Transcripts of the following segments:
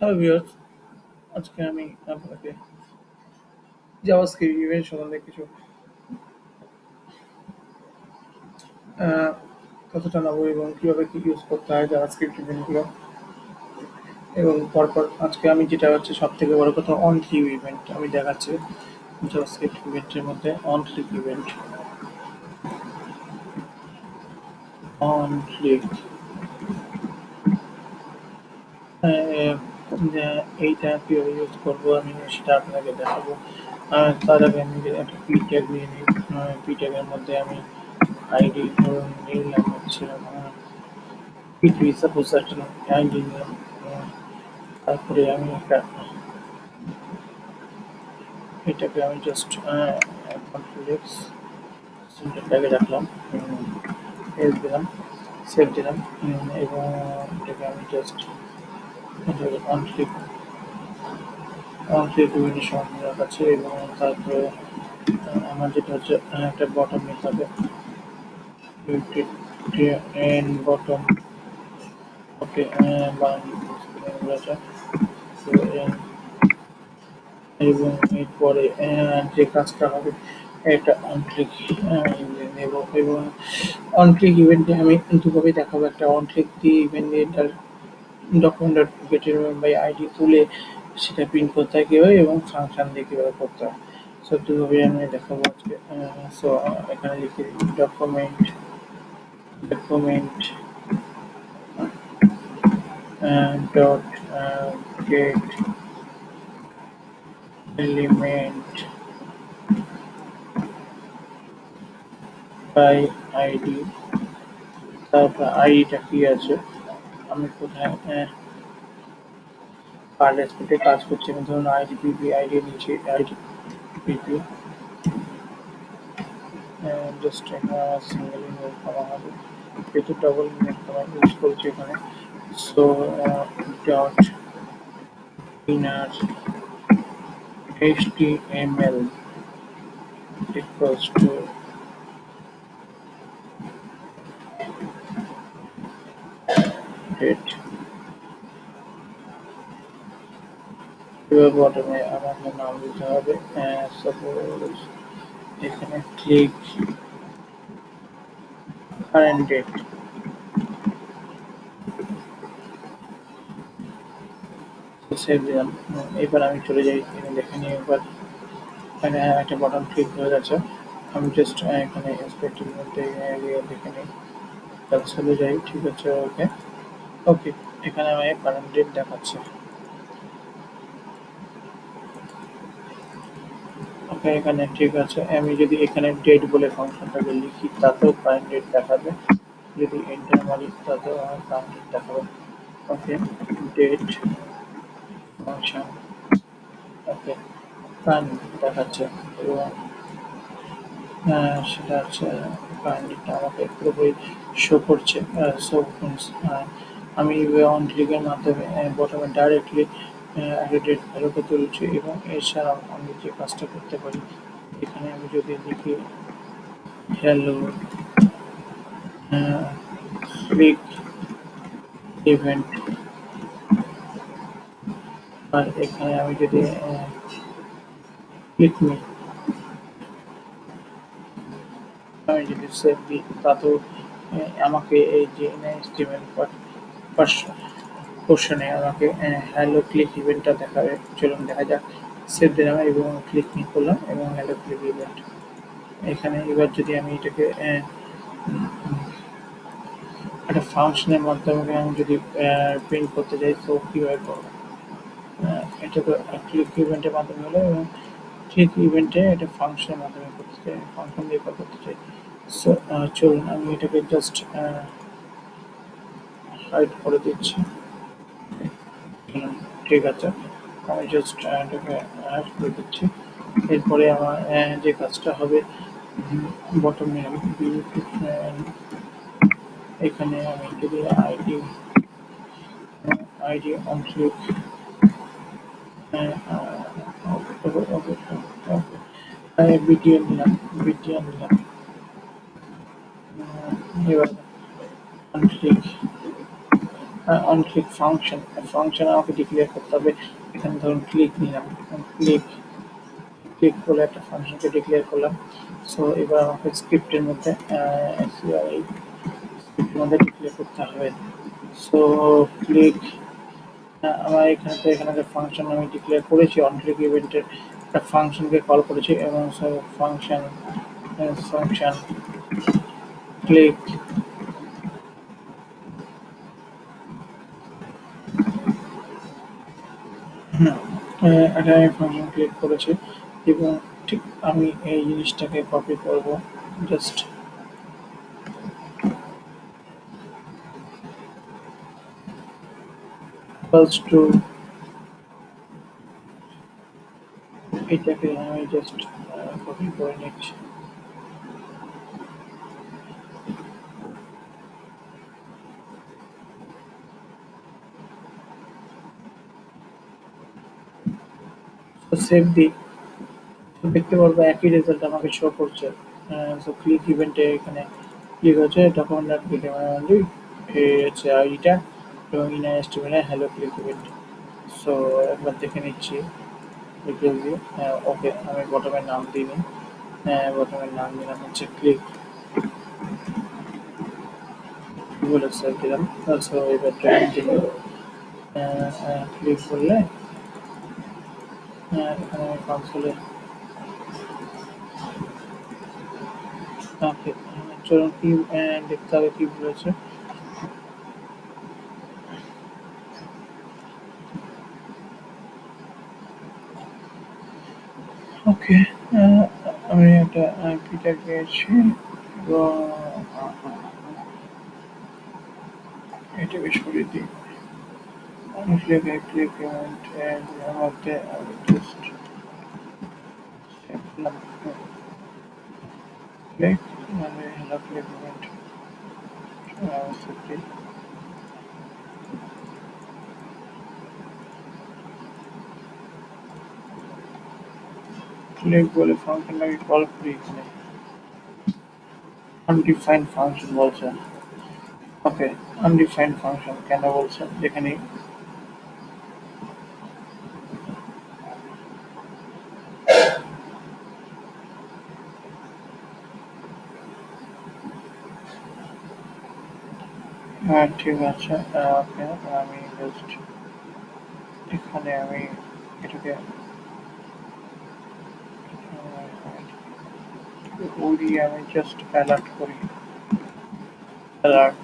Hello viewers, আজকে আমি আপনাকে জাভাস্ক্রিপ্ট ইভেন্ট সম্বন্ধে কিছু আহ, তথ্য জানাবো এবং কিভাবে কি ইউজ করতে হয় জাভাস্ক্রিপ্ট ইভেন্টগুলো। এবং পরপর আজকে আমি যেটা হচ্ছে সব থেকে বড় কথা অন ক্লিক ইভেন্ট আমি দেখাচ্ছি। জাভাস্ক্রিপ্ট ইভেন্টের মধ্যে on click event, on click এইটা কিভাবে ইউজ করবো আমি সেটা আপনাকে দেখাবো। তার আগে আমি একটা পি ট্যাগ নিয়ে নিই। পি ট্যাগের মধ্যে আমি আইডি ধরুন নিলাম হচ্ছে পৃথিবী সাপোজ একটা আইডি নিলাম। তারপরে আমি এটাকে আমি জাস্ট কন্ট্রোল সেন্টার ট্যাগে রাখলাম, এস দিলাম, সেভ দিলাম, এবং এটাকে আমি জাস্ট অনক্লিক অনক্লিক বিভিন্ন সময় রাখাচ্ছি। এবং তারপরে আমার যেটা হচ্ছে একটা বটম নিতে হবে, বটম। ওকে, বাংলা তো এবং এরপরে যে কাজটা হবে এটা অনক্লিক নেব। এবং অনক্লিক ইভেন্টে আমি দুভাবে দেখাবো। একটা অনক্লিক দিয়ে ইভেন্টে এটার ডকুমেন্ট গেটের বাই আইডি তুলে সেটা প্রিন্ট করতে হয় কীভাবে এবং ফাংশন দিয়ে কীভাবে করতে হয়, সো দুভাবে আমি দেখাবো আজকে। সো এখানে লিখে দিই document document dot get element by ID. তারপর আইডিটা কি আছে, আমি কোথায় কার রেসপেক্টে কাজ করছি। আমি ধরুন আইডি পিপি আইডি নিচ্ছি, আইডি পিপি জাস্ট সিঙ্গেল ইমেল করা হবে, যেহেতু ডবল ইমেল করা ইউজ করছি এখানে। So dot inner HTML equals to date। এবার বটমে আমাকে নাম দিতে হবে, সাপোজ এখানে ক্লিক কারেন্ট ডেট। সেভ দিলাম। এবার আমি চলে যাই, দেখে নিই একবার এখানে একটা বটন ক্লিক হয়ে গেছে। আমি জাস্ট এখানে এক্সপেক্টের মধ্যে দেখে নিই, তাহলে চলে যাই। ঠিক আছে, ওকে ওকে এখানে আমি কারেন্ট ডেট দেখাচ্ছে। ওকে, এখানে ঠিক আছে। আমি যদি এখানে ডেট বলে ফাংশনটাকে লিখি তাতেও কারেন্ট ডেট দেখাবে, যদি এন্টার মারি তাতেও আমার কারেন্ট ডেট দেখাবে। ওকে, ডেট ফাংশন, ওকে কারেন্ট দেখাচ্ছে। এবং সেটা হচ্ছে কারেন্ট ডেটটা আমাকে পুরোপুরি শো করছে। সো আমি অন ক্লিকের মাধ্যমে বটমে ডাইরেক্টলি একটা ডেট ভ্যালুকে তুলছি। এবং এছাড়াও আমি যে কাজটা করতে পারি, এখানে আমি যদি লিখি হ্যালো ক্লিক ইভেন্ট, আর এখানে আমি যদি ক্লিক মি, আমি যদি সেভ দিই তাতেও আমাকে এই যে HTML পোর্শনে আমাকে হ্যালো ক্লিক ইভেন্টটা দেখাবে। চলুন দেখা যাক। সেভ দিলাম এবং ক্লিক মি করলাম এবং হ্যালো ক্লিক ইভেন্ট। এখানে এবার যদি আমি এটাকে একটা ফাংশনের মাধ্যমে আমি যদি প্রিন্ট করতে চাই, তো কীভাবে করবো? এটা তো ক্লিক ইভেন্টের মাধ্যমে হলো, এবং ক্লিক ইভেন্টে এটা ফাংশনের মাধ্যমে করতে চাই, ফাংশন দিয়ে করতে চাই। সো চলুন আমি এটাকে জাস্ট হাইড করে দিচ্ছি। ঠিক আছে, আমি জাস্ট এটাকে হাইড করে দিচ্ছি। এরপরে আমার যে কাজটা হবে, বটমে আমি এখানে আমি যদি আইডি আইডি অনক্লিক বিটিএন নিলাম, বিটিএন নিলাম। এবার অনক্লিক অনক্লিক ফাংশন, ফাংশন আমাকে ডিক্লেয়ার করতে হবে। এখানে ধরুন ক্লিক নিলাম, ক্লিক ক্লিক বলে একটা ফাংশনকে ডিক্লেয়ার করলাম। সো এবার আমাকে স্ক্রিপ্টের মধ্যে স্ক্রিপ্টের মধ্যে ডিক্লেয়ার করতে হবে। সো ক্লিক, আমার এখানে তো এখানে একটা ফাংশন আমি ডিক্লেয়ার করেছি, অনক্লিক ইভেন্টের একটা ফাংশনকে কল করেছি এবং সো ফাংশন ফাংশন ক্লিক, এটা আমি ফাংশন ক্লিক করেছি এবং ঠিক আমি এই জিনিসটাকে কপি করব, জাস্ট ইকুয়ালস টু, এটাকে আমি জাস্ট কপি করে নিচ্ছি। সেভ দিই, দেখতে পারবো একই রেজাল্ট আমাকে শো করছে। সো ক্লিক ইভেন্টে এখানে ক্লিক হচ্ছে ডকুমেন্ট ডট ক্লিক অনলি, এই হচ্ছে আইডিটা এবং ইনার এস্টিমেটে হ্যালো ক্লিক ইভেন্ট। সো একবার দেখে নিচ্ছি ডিটেলস দিয়ে। ওকে, আমি বটমের নাম দিইনি, বটমের নাম দিলাম হচ্ছে ক্লিক বলে সেভ দিলাম। সো এবার ট্রেনিং দিই, ক্লিক করলে এখানে আমি কনসোলে, ওকে চলুন কি দেখতে হবে কি বলেছে। ওকে, আমি একটা আইপিটা পেয়েছি এবং এটাকে সরিয়ে দিই। ক্লিক ক্লিক ইভেন্ট এর মধ্যে আমি জাস্ট করলাম ক্লিক, মানে hello click event safety. Click বলে ফাংশনটাকে কল করি, এখানে আনডিফাইন্ড ফাংশন বলছে। ওকে, আনডিফাইন্ড ফাংশন কেন বলছে যেখানে, হ্যাঁ ঠিক আছে। ওকে, আমি জাস্ট এখানে আমি এটাকে উড়িয়ে আমি জাস্ট অ্যালার্ট করি, অ্যালার্ট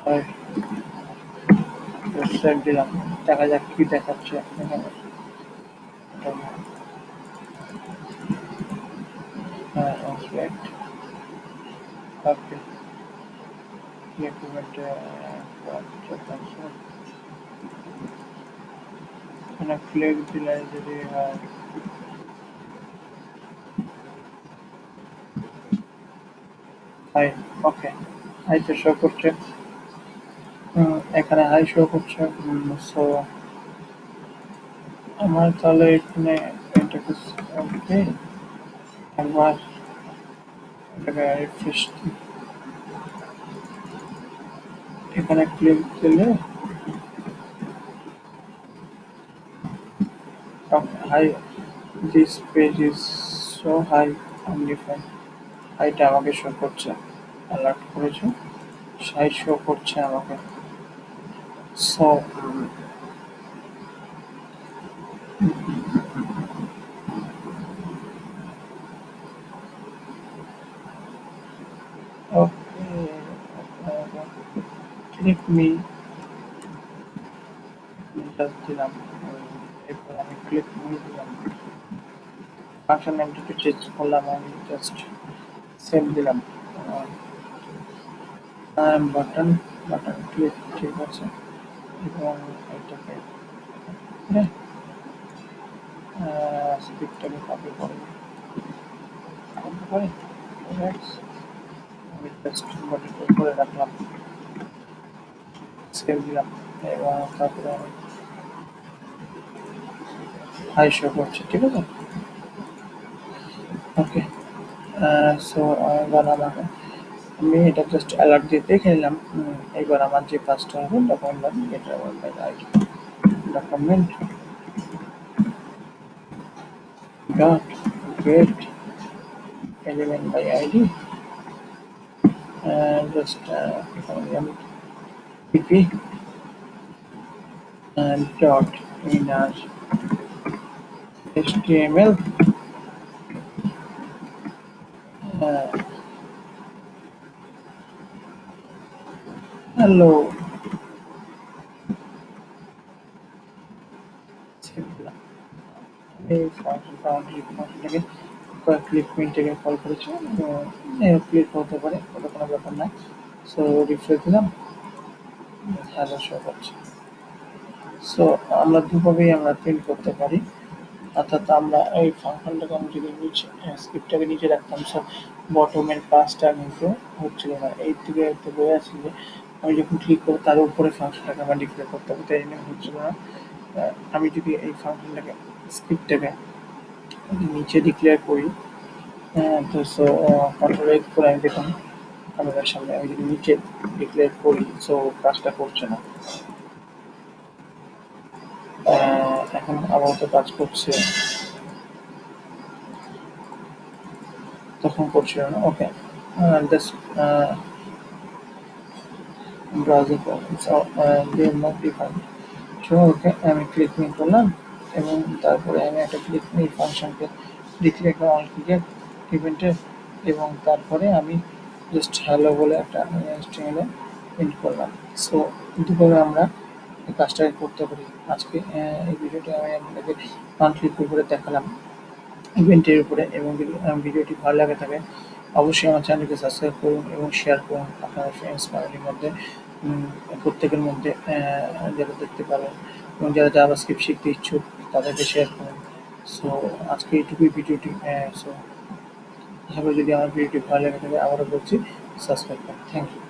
হয়, সেভ দিলাম। দেখা যাক কি দেখাচ্ছে এখানে। হ্যাঁ ইন্সপেক্ট, ওকে ডকুমেন্টে এখানে ফ্লেগ দিলে যদি হয়, হাই, ওকে হাই তো শো করছে। এখানে হাই শো করছে। সো আমার তাহলে এখানে এটাকে ওকে একবার এটাকে রিফ্রেশ দিই, এখানে ক্লিক দিলে hi, this page is so hi undefined, হাইটা আমাকে শো করছে, অ্যালার্ট করেছে, হাই শো করছে আমাকে। So okay, click me just দিলাম, এরপর আমি ক্লিক মি দিলাম, ফাংশন নামটাকে চেঞ্জ করলাম, আমি জাস্ট সেভ দিলাম। বাটন, বাটন ক্লিক, ঠিক আছে এবং এটাকে স্ক্রিপ্টটাকে কপি করবো, করতে পারি, আমি জাস্ট বডি করে রাখলাম, সেভ দিলাম এবং তারপরে আমি হাই শো করছে, ঠিক আছে। ওকে, সো এবার আমাকে আমি এটা জাস্ট অ্যালার্ট দিয়ে দেখে নিলাম। এবার আমার যে কাজটা হবে document get ID document dot get element by id and just pp and dot inner html uh, hello এই ফাংশনটাকে ক্লিক প্রিন্টটাকে কল করেছি, ক্লিক হতে পারে, ওটা কোনো ব্যাপার না। সো রিফ্রেশ দিলাম, হ্যালো শো করছে। সো আমরা দুভাবেই আমরা প্রিন্ট করতে পারি। অর্থাৎ আমরা এই ফাংশনটাকে আমি যদি নিচে স্ক্রিপ্টটাকে নিচে রাখতাম, সো বটমের কাজটা কিন্তু হচ্ছিল না। এই থেকে একটু বয়ে আসছি যে আমি যখন ক্লিক করবো তার উপরে ফাংশনটাকে আমার ডিক্লেয়ার করতে হবে, তাই জন্য হচ্ছিল না। আমি যদি এই ফাংশনটাকে স্ক্রিপ্টটাকে নিচে ডিক্লেয়ার করি, তো সো কন্ট্রোল এক্স করে আমি দেখুন ক্যামেরার সামনে আমি যদি নিচে ডিক্লেয়ার করি, সো কাজটা করছে না। এখন আপাতত কাজ করছে, তখন করছিল না। Okay, just browsing problem, so they not defined. So okay, আমি ক্লিক মি করলাম এবং তারপরে আমি একটা ক্লিক মি ফাংশনকে ডিক্লেয়ার করলাম অনক্লিকের ইভেন্টে, এবং তারপরে আমি জাস্ট হ্যালো বলে একটা স্ট্রিংয়ে প্রিন্ট করলাম। সো দুভাবে আমরা এই কাজটাকে করতে পারি। আজকে এই ভিডিওটি আমি আপনাদেরকে অনক্লিকের উপরে দেখালাম, ইভেন্টের উপরে। এবং যদি ভিডিওটি ভালো লাগে থাকে অবশ্যই আমার চ্যানেলকে সাবস্ক্রাইব করুন এবং শেয়ার করুন আপনার ফ্রেন্ডস ফ্যামিলির মধ্যে, প্রত্যেকের মধ্যে যারা দেখতে পারেন, এবং যারা জাভাস্ক্রিপ্ট শিখতে ইচ্ছুক তাদেরকে শেয়ার করুন। সো আজকে এইটুকুই ভিডিওটি। সো আশা করি যদি আমার ভিডিওটি ভালো লাগে থাকে আবারও বলছি সাবস্ক্রাইব করুন। Thank you.